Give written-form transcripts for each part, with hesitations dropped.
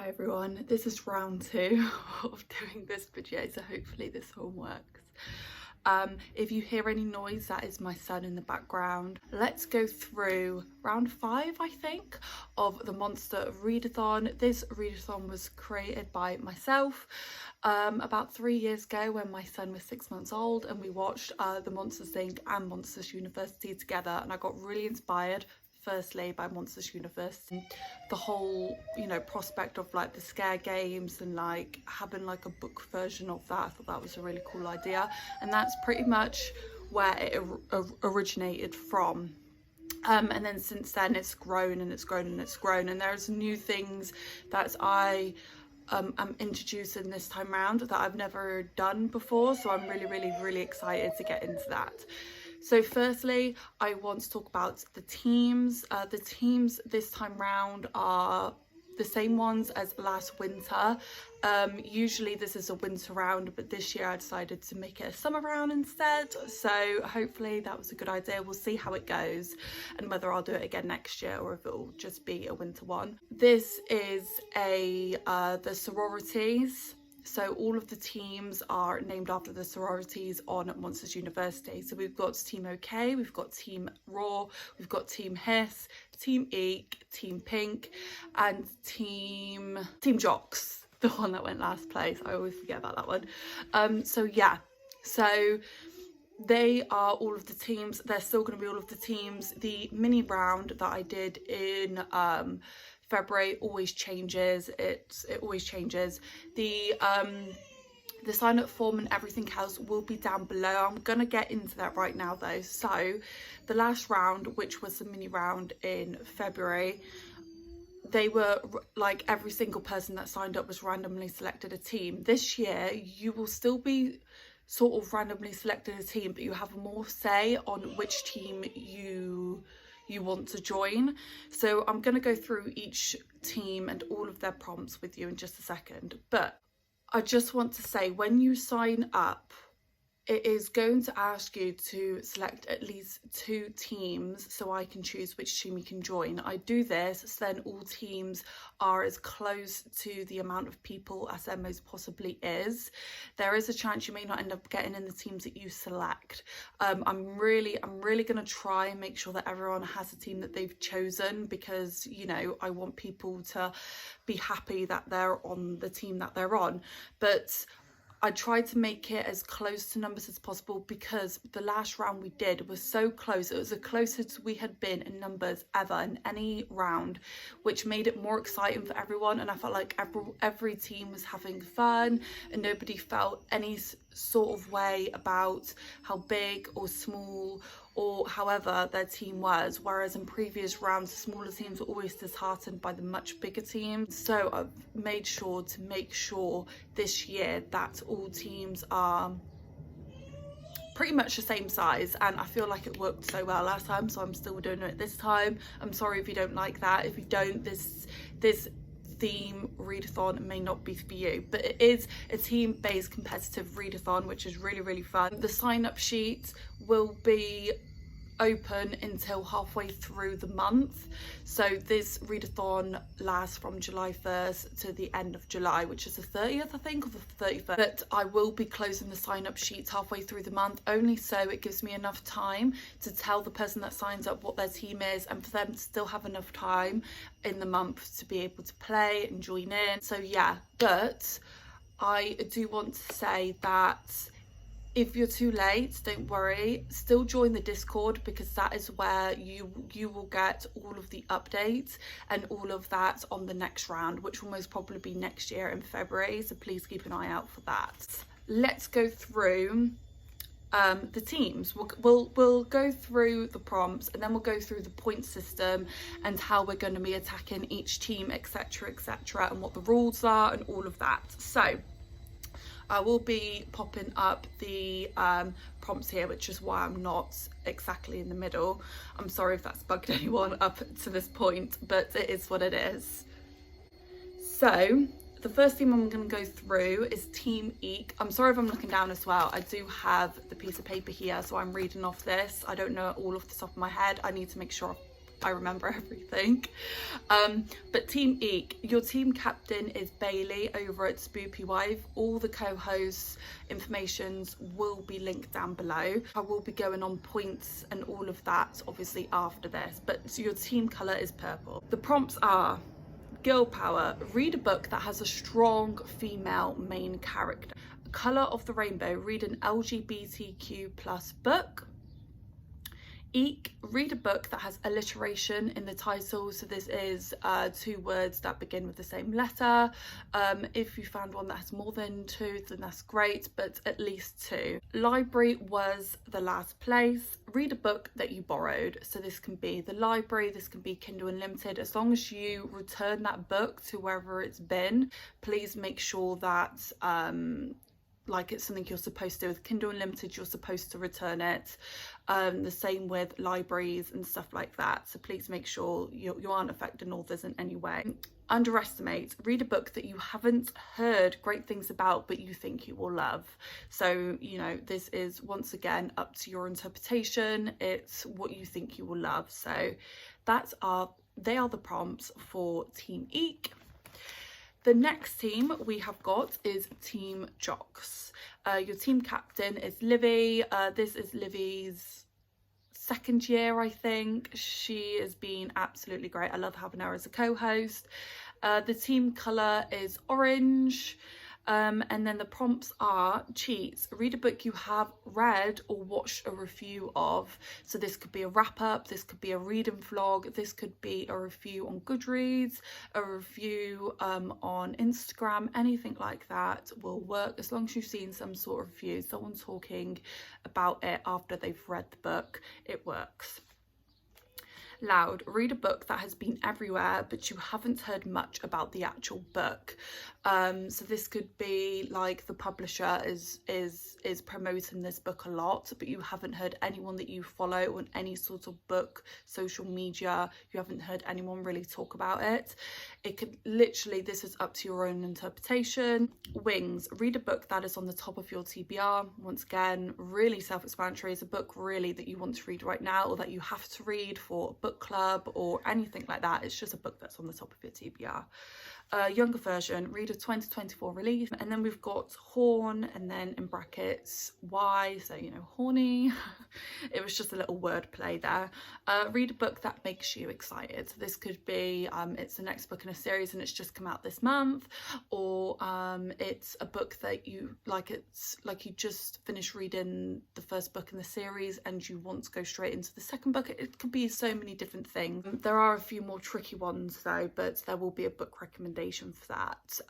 Hi everyone, this is round 2 of doing this video, so hopefully this all works. If you hear any noise, that is my son in the background. Let's go through round 5, I think, of the Monster Readathon. This readathon was created by myself about 3 years ago when my son was 6 months old, and we watched the Monsters Inc. and Monsters University together, and I got really inspired firstly by Monsters University, the whole, you know, prospect of like the scare games and like having like a book version of that. I thought that was a really cool idea, and that's pretty much where it originated from. And then since then it's grown and it's grown and it's grown, and there's new things that I am introducing this time around that I've never done before, so I'm really excited to get into that. So firstly, I want to talk about the teams. The teams this time round are the same ones as last winter. Usually this is a winter round, but this year I decided to make it a summer round instead. So hopefully that was a good idea. We'll see how it goes and whether I'll do it again next year or if it'll just be a winter one. This is the sororities. So all of the teams are named after the sororities on Monsters University. So we've got Team OK, we've got Team Raw, we've got Team Hiss, Team Eek, Team Pink, and Team Jocks, the one that went last place. I always forget about that one. So yeah, so they are all of the teams. They're still going to be all of the teams. The mini round that I did in February always changes. It always changes. The sign up form and everything else will be down below. I'm gonna get into that right now though. So the last round, which was the mini round in February, they were like every single person that signed up was randomly selected a team. This year you will still be sort of randomly selected a team, but you have more say on which team you want to join. So I'm going to go through each team and all of their prompts with you in just a second, but I just want to say, when you sign up, it is going to ask you to select at least 2 teams so I can choose which team you can join. I do this so then all teams are as close to the amount of people as there most possibly is. There is a chance you may not end up getting in the teams that you select. I'm really going to try and make sure that everyone has a team that they've chosen, because, you know, I want people to be happy that they're on the team that they're on. But I tried to make it as close to numbers as possible because the last round we did was so close. It was the closest we had been in numbers ever in any round, which made it more exciting for everyone. And I felt like every team was having fun and nobody felt any sort of way about how big or small or however their team was, whereas in previous rounds smaller teams were always disheartened by the much bigger teams. So I've made sure to make sure this year that all teams are pretty much the same size, and I feel like it worked so well last time, so I'm still doing it this time. I'm sorry if you don't like that. If you don't, this theme readathon may not be for you, but it is a team-based competitive readathon, which is really fun. The sign-up sheet will be open until halfway through the month. So this readathon lasts from July 1st to the end of July, which is the 30th, I think, or the 31st. But I will be closing the sign-up sheets halfway through the month, only so it gives me enough time to tell the person that signs up what their team is, and for them to still have enough time in the month to be able to play and join in. So yeah, but I do want to say that if you're too late, don't worry, still join the Discord, because that is where you will get all of the updates and all of that on the next round, which will most probably be next year in February, so please keep an eye out for that. Let's go through the teams. We'll go through the prompts, and then we'll go through the point system and how we're going to be attacking each team, etc, and what the rules are and all of that. So I will be popping up the prompts here, which is why I'm not exactly in the middle. I'm sorry if that's bugged anyone up to this point, but it is what it is. So the first team I'm going to go through is Team Eek. I'm sorry if I'm looking down as well. I do have the piece of paper here, so I'm reading off this. I don't know it all off the top of my head. I need to make sure I remember everything. But Team Eek, your team captain is Bailey over at Spoopy Wife. All the co-hosts informations will be linked down below. I will be going on points and all of that obviously after this, but so your team colour is purple. The prompts are: girl power, read a book that has a strong female main character. Colour of the rainbow, read an LGBTQ plus book. Eek, read a book that has alliteration in the title, so this is 2 words that begin with the same letter. If you found one that has more than 2, then that's great, but at least 2. Library was the last place. Read a book that you borrowed, so this can be the library, this can be Kindle Unlimited. As long as you return that book to wherever it's been, please make sure that like it's something you're supposed to. With Kindle Unlimited, you're supposed to return it. The same with libraries and stuff like that. So please make sure you aren't affecting authors in any way. Underestimate, read a book that you haven't heard great things about but you think you will love. So, you know, this is once again up to your interpretation. It's what you think you will love. So they are the prompts for Team Eek. The next team we have got is Team Jocks. Your team captain is Livy. This is Livy's 2nd year, I think. She has been absolutely great. I love having her as a co-host. The team colour is orange. And then the prompts are: cheats, read a book you have read or watched a review of. So this could be a wrap up, this could be a reading vlog, this could be a review on Goodreads, a review on Instagram. Anything like that will work, as long as you've seen some sort of review, someone talking about it after they've read the book, it works. Loud, read a book that has been everywhere but you haven't heard much about the actual book. So this could be like the publisher is promoting this book a lot, but you haven't heard anyone that you follow on any sort of book social media, you haven't heard anyone really talk about it. It could literally, this is up to your own interpretation. Wings, read a book that is on the top of your TBR. Once again, really self-explanatory. Is a book really that you want to read right now or that you have to read for a book club or anything like that. It's just a book that's on the top of your TBR. Younger version, read a 2024 release. And then we've got horn, and then in brackets Y, so you know, horny. It was just a little word play there. Read a book that makes you excited. So this could be it's the next book in a series and it's just come out this month, or it's a book that you like, it's like you just finished reading the first book in the series and you want to go straight into the second book. It could be so many different things. There are a few more tricky ones though, but there will be a book recommendation for that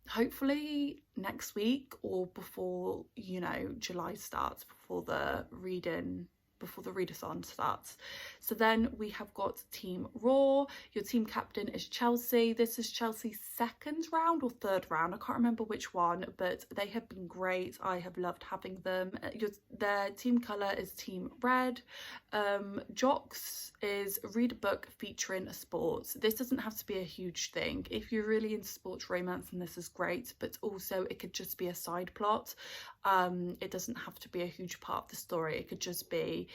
hopefully next week or before, you know, July starts, before the readathon starts. So then we have got Team Raw. Your team captain is Chelsea. This is Chelsea's 2nd round or 3rd round, I can't remember which one, but they have been great. I have loved having them. Their team colour is Team Red. Jocks is read a book featuring a sport. This doesn't have to be a huge thing. If you're really into sports romance, then this is great, but also it could just be a side plot. It doesn't have to be a huge part of the story. It could just be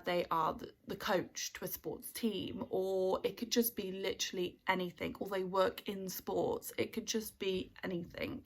they are the coach to a sports team, or it could just be literally anything, or they work in sports. It could just be anything.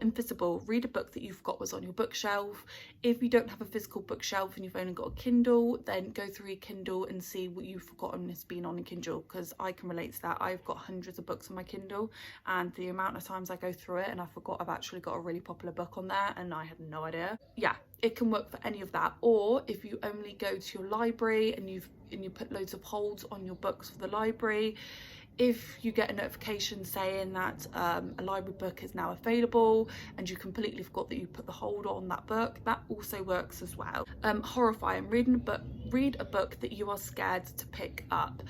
Invisible, read a book that you forgot was on your bookshelf. If you don't have a physical bookshelf and you've only got a Kindle, then go through your Kindle and see what you've forgotten has been on a Kindle, because I can relate to that. I've got hundreds of books on my Kindle, and the amount of times I go through it and I forgot I've actually got a really popular book on there and I had no idea. Yeah, it can work for any of that. Or if you only go to your library and you put loads of holds on your books for the library, if you get a notification saying that a library book is now available and you completely forgot that you put the hold on that book, that also works as well. Horrifying, read a book that you are scared to pick up.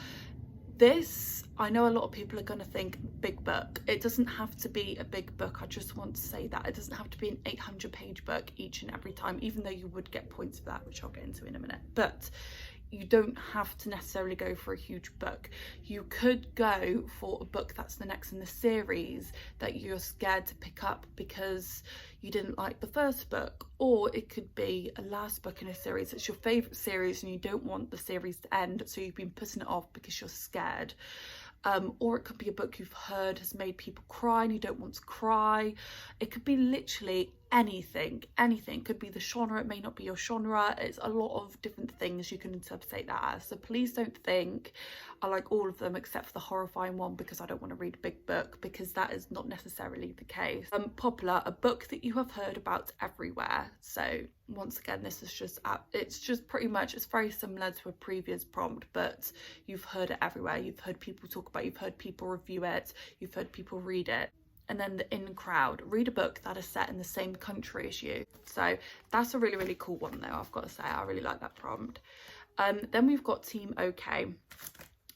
This, I know a lot of people are going to think big book. It doesn't have to be a big book. I just want to say that. It doesn't have to be an 800-page book each and every time, even though you would get points for that, which I'll get into in a minute. But you don't have to necessarily go for a huge book. You could go for a book that's the next in the series that you're scared to pick up because you didn't like the first book, or it could be a last book in a series. It's your favourite series and you don't want the series to end, so you've been putting it off because you're scared. Or it could be a book you've heard has made people cry and you don't want to cry. It could be literally anything. It could be the genre, it may not be your genre. It's a lot of different things you can interpret that as. So please don't think I like all of them except for the horrifying one because I don't want to read a big book, because that is not necessarily the case. Popular, a book that you have heard about everywhere. So once again, this is just, it's just pretty much, it's very similar to a previous prompt, but you've heard it everywhere. You've heard people talk about it, you've heard people review it, you've heard people read it. And then the in crowd, read a book that is set in the same country as you. So that's a really, really cool one though, I've got to say. I really like that prompt. Then we've got Team OK.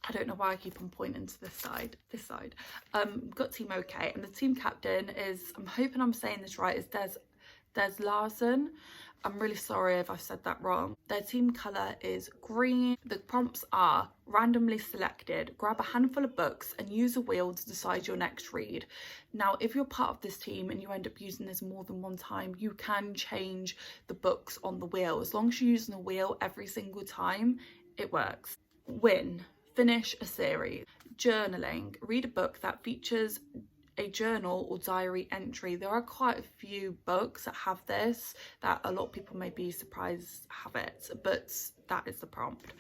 I don't know why I keep on pointing to this side. We've got Team OK, and the team captain is, I'm hoping I'm saying this right, is Des Larson. I'm really sorry if I've said that wrong. Their team colour is green. The prompts are randomly selected, grab a handful of books and use a wheel to decide your next read. Now, if you're part of this team and you end up using this more than one time, you can change the books on the wheel. As long as you're using the wheel every single time, it works. Win, finish a series. Journaling, read a book that features a journal or diary entry. There are quite a few books that have this, that a lot of people may be surprised have it, but that is the prompt.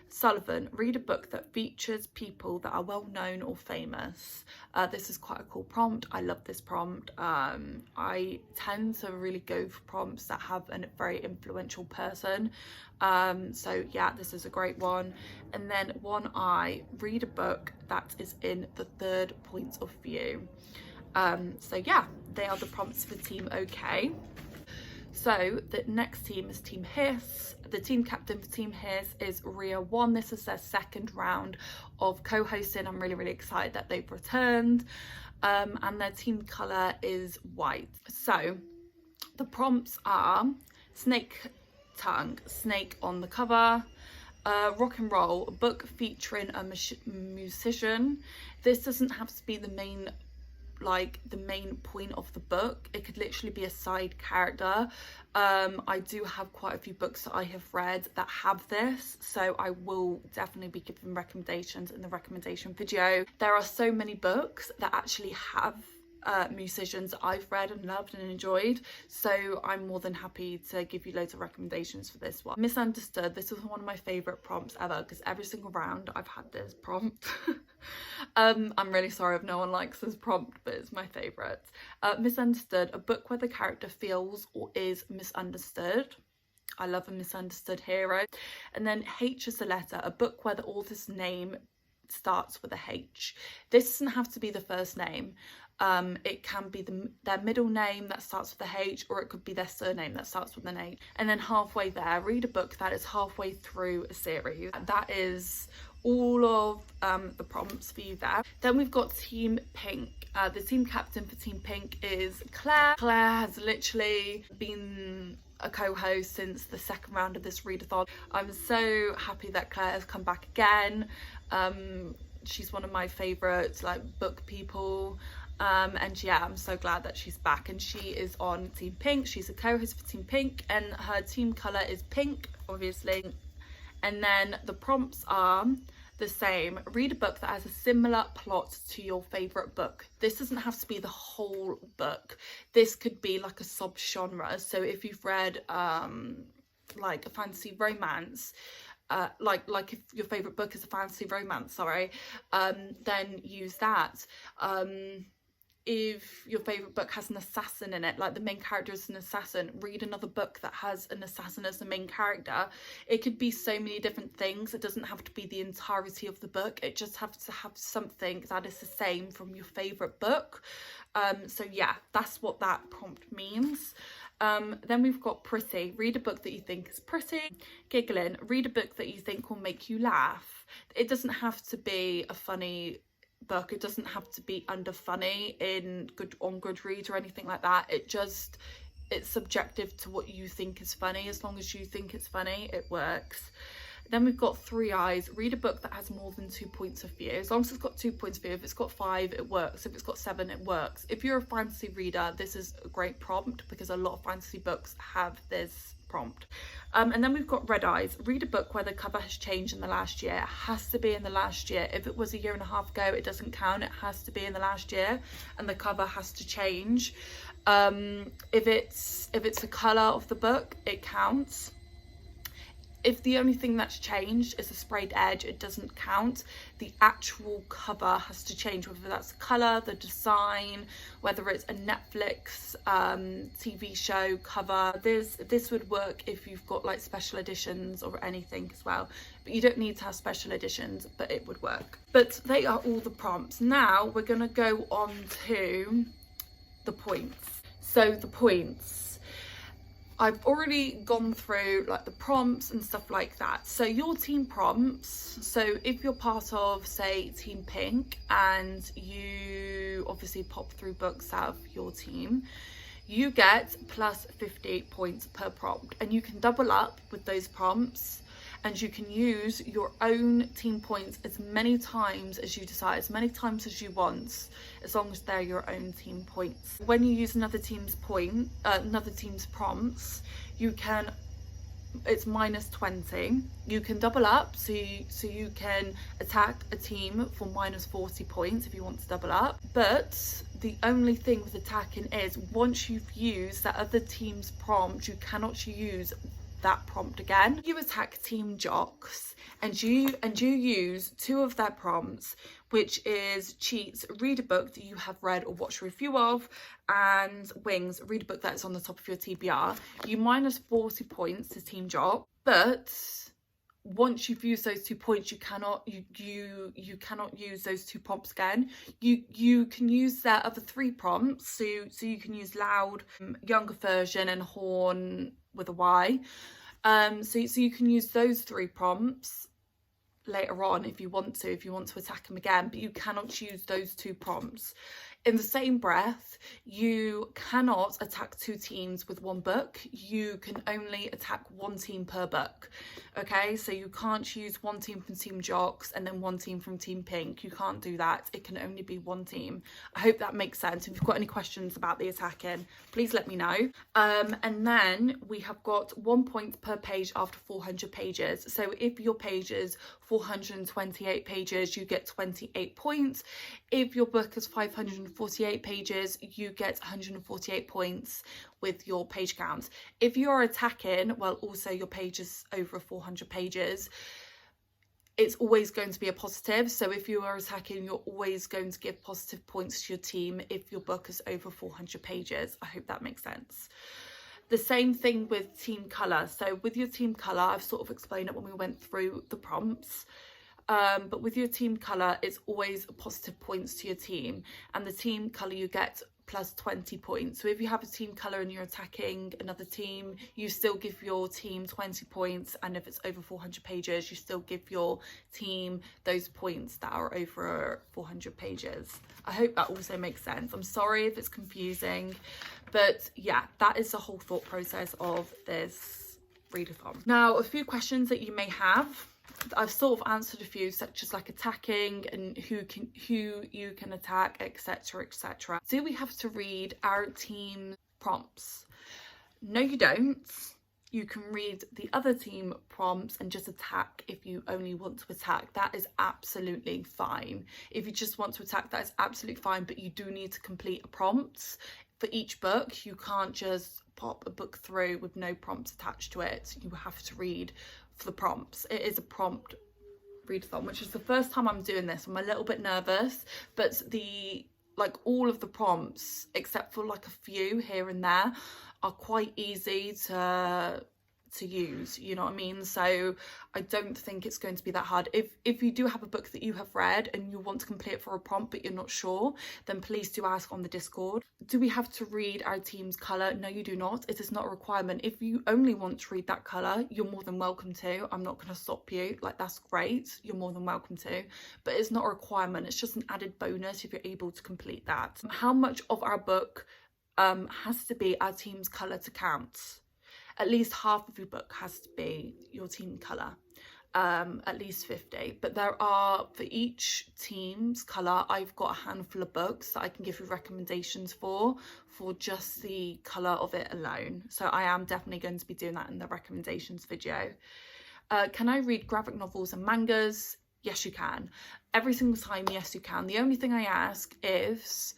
Sullivan, read a book that features people that are well known or famous. This is quite a cool prompt. I love this prompt. I tend to really go for prompts that have a very influential person. So yeah, this is a great one. And then One Eye, read a book that is in the third point of view. So yeah, they are the prompts for Team OK. So the next team is Team Hiss. The team captain for Team Hiss is Ria 1. This is their second round of co-hosting. I'm really, really excited that they've returned. And their team colour is white. So the prompts are snake tongue, snake on the cover. Rock and roll, a book featuring a musician. This doesn't have to be the main point of the book. It could literally be a side character. I do have quite a few books that I have read that have this, so I will definitely be giving recommendations in the recommendation video. There are so many books that actually have musicians that I've read and loved and enjoyed, so I'm more than happy to give you loads of recommendations for this one. Misunderstood, this was one of my favourite prompts ever because every single round I've had this prompt. I'm really sorry if no one likes this prompt, but it's my favourite. Misunderstood, a book where the character feels or is misunderstood. I love a misunderstood hero. And then H is a letter, a book where the author's name starts with a H. This doesn't have to be the first name. It can be their middle name that starts with a H, or it could be their surname that starts with an H. And then halfway there, read a book that is halfway through a series. That is all of the prompts for you there. Then we've got Team Pink. The team captain for Team Pink is Claire. Claire has literally been a co-host since the second round of this readathon. I'm so happy that Claire has come back again. She's one of my favourite book people. And yeah, I'm so glad that she's back, and she is on Team Pink. She's a co-host for Team Pink, and her team colour is pink, obviously. And then the prompts are the same. Read a book that has a similar plot to your favourite book. This doesn't have to be the whole book. This could be like a sub-genre. So if you've read like a fantasy romance, like if your favourite book is a fantasy romance, then use that. If your favourite book has an assassin in it, like the main character is an assassin, read another book that has an assassin as the main character. It could be so many different things. It doesn't have to be the entirety of the book. It just has to have something that is the same from your favourite book. So yeah, that's what that prompt means. Then we've got pretty. Read a book that you think is pretty. Giggling. Read a book that you think will make you laugh. It doesn't have to be a funny book. It doesn't have to be under funny on Goodreads or anything like that. It's subjective to what you think is funny. As long as you think it's funny, it works. Then we've got 3 eyes. Read a book that has more than 2 points of view. As long as it's got 2 points of view, if it's got 5, it works. If it's got 7, it works. If you're a fantasy reader, this is a great prompt because a lot of fantasy books have this prompt. And then we've got red eyes. Read a book where the cover has changed in the last year. It has to be in the last year. If it was a year and a half ago, it doesn't count. It has to be in the last year, and the cover has to change. If it's the colour of the book, it counts. If the only thing that's changed is a sprayed edge, it doesn't count. The actual cover has to change, whether that's the colour, the design, whether it's a Netflix TV show cover. This would work if you've got like special editions or anything as well. But you don't need to have special editions, but it would work. But they are all the prompts. Now we're going to go on to the points. So the points. I've already gone through like the prompts and stuff like that. So your team prompts, so if you're part of say Team Pink and you obviously pop through books out of your team, you get plus 50 points per prompt, and you can double up with those prompts, and you can use your own team points as many times as you decide, as many times as you want, as long as they're your own team points. When you use another team's prompts, you can, it's minus 20. You can double up, so you can attack a team for minus 40 points if you want to double up. But the only thing with attacking is once you've used that other team's prompt, you cannot use that prompt again. You attack Team Jocks and you use 2 of their prompts, which is Cheats, read a book that you have read or watched a review of, and Wings, read a book that is on the top of your TBR. You minus 40 points to Team Jock, but once you've used those 2 points, you cannot use those 2 prompts again. You can use their other 3 prompts, so you can use Loud, Younger Version, and Horn with a Y. So you can use those 3 prompts later on if you want to attack them again, but you cannot use those 2 prompts. In the same breath, you cannot attack 2 teams with 1 book. You can only attack 1 team per book. Okay, so you can't use 1 team from Team Jocks and then 1 team from Team Pink. You can't do that. It can only be 1 team. I hope that makes sense. If you've got any questions about the attacking, please let me know. And then we have got 1 point per page after 400 pages. So if your page is 428 pages, you get 28 points. If your book is 548 pages, you get 148 points with your page count. If you're attacking, well, also your page is over 400 pages, it's always going to be a positive. So if you are attacking, you're always going to give positive points to your team if your book is over 400 pages. I hope that makes sense. The same thing with team colour. So with your team colour, I've sort of explained it when we went through the prompts. But with your team colour, it's always positive points to your team. And the team colour you get plus 20 points. So if you have a team colour and you're attacking another team, you still give your team 20 points. And if it's over 400 pages, you still give your team those points that are over 400 pages. I hope that also makes sense. I'm sorry if it's confusing, but yeah, that is the whole thought process of this readathon. Now, a few questions that you may have. I've sort of answered a few, such as like attacking and who you can attack, etc, etc. Do we have to read our team prompts? No, you don't. You can read the other team prompts and just attack if you only want to attack. That is absolutely fine. If you just want to attack, that is absolutely fine, but you do need to complete a prompt for each book. You can't just pop a book through with no prompts attached to it. You have to read for the prompts. It is a prompt readathon, which is the first time I'm doing this. I'm a little bit nervous, but all of the prompts, except for like a few here and there, are quite easy to use, you know what I mean? So I don't think it's going to be that hard. If you do have a book that you have read and you want to complete it for a prompt but you're not sure, then please do ask on the Discord. Do we have to read our team's colour? No, you do not. It is not a requirement. If you only want to read that colour, you're more than welcome to. I'm not going to stop you. Like, that's great. You're more than welcome to. But it's not a requirement. It's just an added bonus if you're able to complete that. How much of our book has to be our team's colour to count? At least half of your book has to be your team colour. at least 50, but there are, for each team's colour, I've got a handful of books that I can give you recommendations for just the colour of it alone. So I am definitely going to be doing that in the recommendations video. Can I read graphic novels and mangas? Yes, you can. Every single time, yes, you can. The only thing I ask is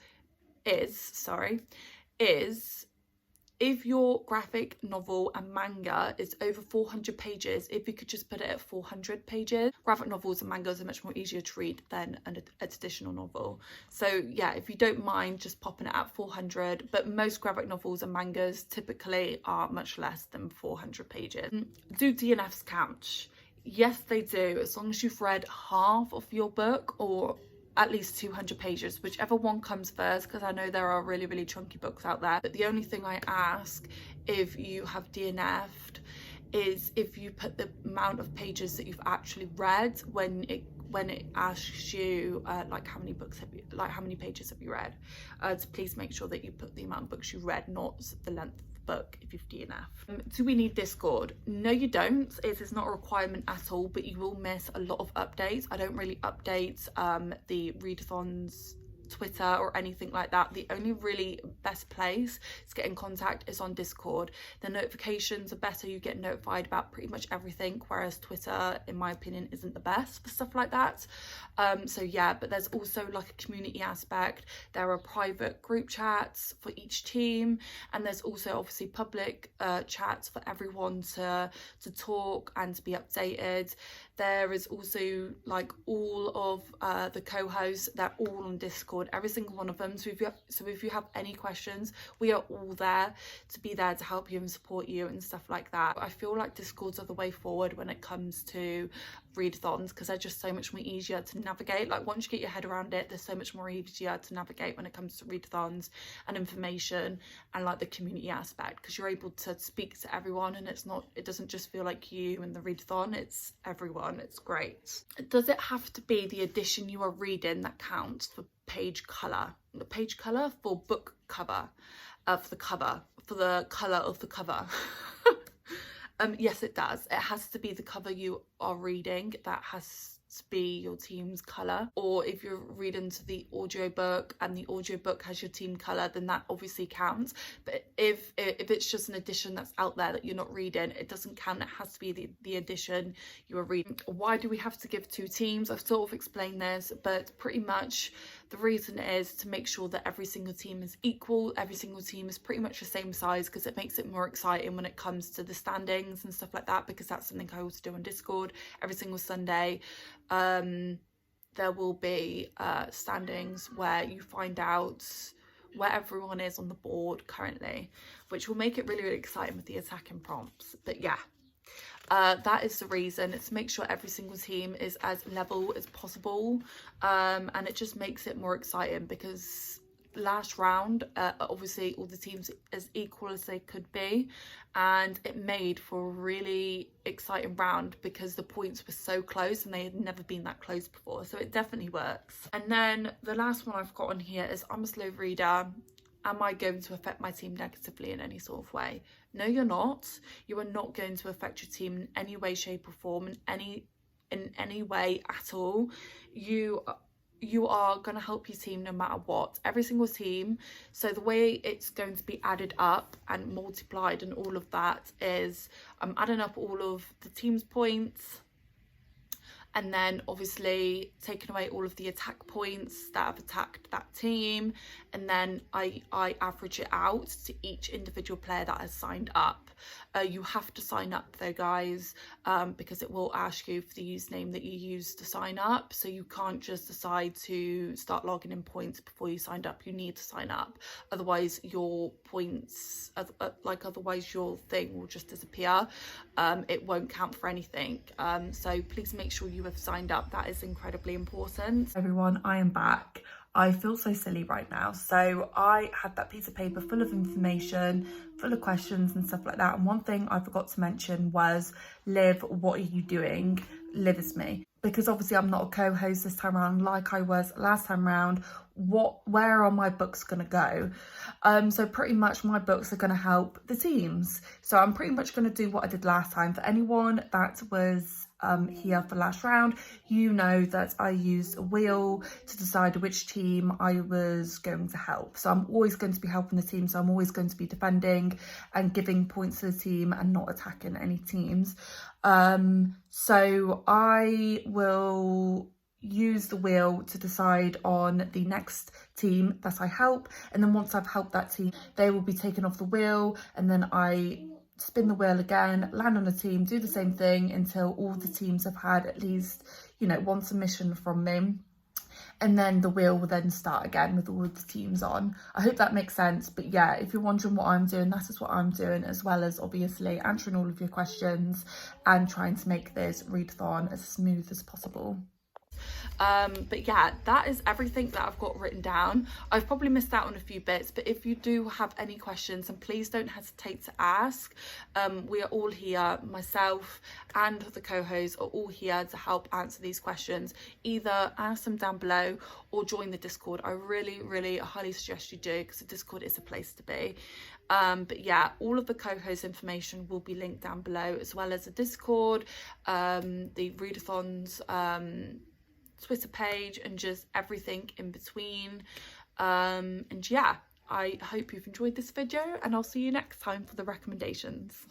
if your graphic novel and manga is over 400 pages, if you could just put it at 400 pages. Graphic novels and mangas are much more easier to read than a traditional novel. So yeah, if you don't mind just popping it at 400, but most graphic novels and mangas typically are much less than 400 pages. Do DNFs count? Yes, they do, as long as you've read half of your book or at least 200 pages, whichever one comes first, because I know there are really, really chunky books out there. But the only thing I ask if you have DNF'd is if you put the amount of pages that you've actually read when it asks you like how many pages have you read, to please make sure that you put the amount of books you read, not the length of the book if you've DNF. Do we need Discord? No, you don't. It is not a requirement at all, but you will miss a lot of updates. I don't really update the readathons Twitter or anything like that. The only really best place to get in contact is on Discord. The notifications are better, you get notified about pretty much everything, whereas Twitter, in my opinion, isn't the best for stuff like that. So yeah, but there's also like a community aspect. There are private group chats for each team, and there's also obviously public chats for everyone to talk and to be updated. There is also like all of the co-hosts, they're all on Discord, every single one of them. So if you have any questions, we are all there to be there to help you and support you and stuff like that. I feel like Discords are the way forward when it comes to readathons, because they're just so much more easier to navigate. Like once you get your head around it, they're so much more easier to navigate when it comes to readathons and information and like the community aspect, because you're able to speak to everyone, and it doesn't just feel like you and the readathon, it's everyone. It's great. Does it have to be the edition you are reading that counts for page colour? The page colour for book cover, for the colour of the cover. Yes, it does. It has to be the cover you are reading that has to be your team's colour. Or if you're reading to the audiobook and the audiobook has your team colour, then that obviously counts. But if it's just an edition that's out there that you're not reading, it doesn't count. It has to be the edition you are reading. Why do we have to give two teams? I've sort of explained this, but pretty much the reason is to make sure that every single team is equal. Every single team is pretty much the same size, because it makes it more exciting when it comes to the standings and stuff like that, because that's something I also do on Discord every single Sunday. There will be standings where you find out where everyone is on the board currently, which will make it really, really exciting with the attacking prompts. But yeah, that is the reason. It's to make sure every single team is as level as possible, and it just makes it more exciting, because last round obviously all the teams as equal as they could be, and it made for a really exciting round because the points were so close and they had never been that close before. So it definitely works. And then the last one I've got on here is, I'm a slow reader. Am I going to affect my team negatively in any sort of way? No, you're not. You are not going to affect your team in any way, shape or form, in any way at all. You are going to help your team no matter what. Every single team. So the way it's going to be added up and multiplied and all of that is I'm adding up all of the team's points, and then obviously taking away all of the attack points that have attacked that team, and then I average it out to each individual player that has signed up. You have to sign up though, guys, because it will ask you for the username that you use to sign up. So you can't just decide to start logging in points before you signed up. You need to sign up, otherwise your points, otherwise your thing will just disappear. It won't count for anything. So please make sure you have signed up. That is incredibly important. Everyone, I am back. I feel so silly right now. So I had that piece of paper full of information, full of questions and stuff like that. And one thing I forgot to mention was, Liv, what are you doing? Liv is me. Because obviously I'm not a co-host this time around like I was last time around. Where are my books going to go? So pretty much my books are going to help the teams. So I'm pretty much going to do what I did last time. For anyone that was here for last round, you know that I used a wheel to decide which team I was going to help. So I'm always going to be helping the team, so I'm always going to be defending and giving points to the team and not attacking any teams. So I will use the wheel to decide on the next team that I help, and then once I've helped that team, they will be taken off the wheel, and then I spin the wheel again, land on a team, do the same thing until all the teams have had at least, you know, one submission from me. And then the wheel will then start again with all of the teams on. I hope that makes sense. But yeah, if you're wondering what I'm doing, that is what I'm doing, as well as obviously answering all of your questions and trying to make this readathon as smooth as possible. But yeah, that is everything that I've got written down. I've probably missed out on a few bits, but if you do have any questions, then please don't hesitate to ask. We are all here, myself and the co-hosts are all here to help answer these questions. Either ask them down below or join the Discord. I really highly suggest you do, because the Discord is a place to be. But yeah, all of the co-host information will be linked down below, as well as the Discord, the readathons, Twitter page, and just everything in between. And yeah, I hope you've enjoyed this video, and I'll see you next time for the recommendations.